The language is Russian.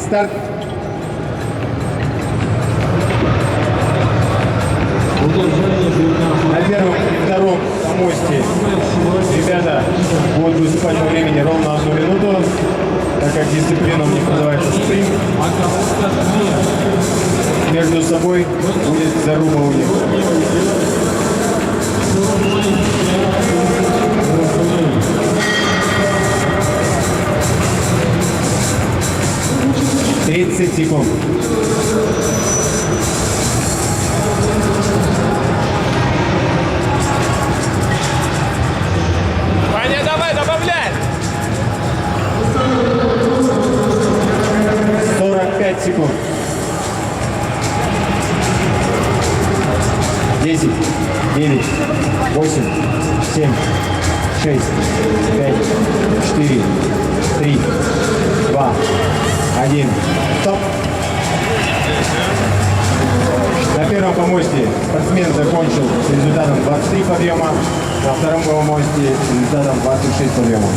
Старт. На первом и втором помосте ребята будут выступать по времени ровно 1 минуту, так как дисциплина у них называется спринт. Между собой будет заруба у них. «30 секунд». Ваня, давай, добавляй! 45 секунд. 10, 9, 8, 7, 6, 5, 4, 3, 2, 1. Стоп. На первом помосте спортсмен закончил с результатом 23 подъема, на втором помосте с результатом 26 подъемов.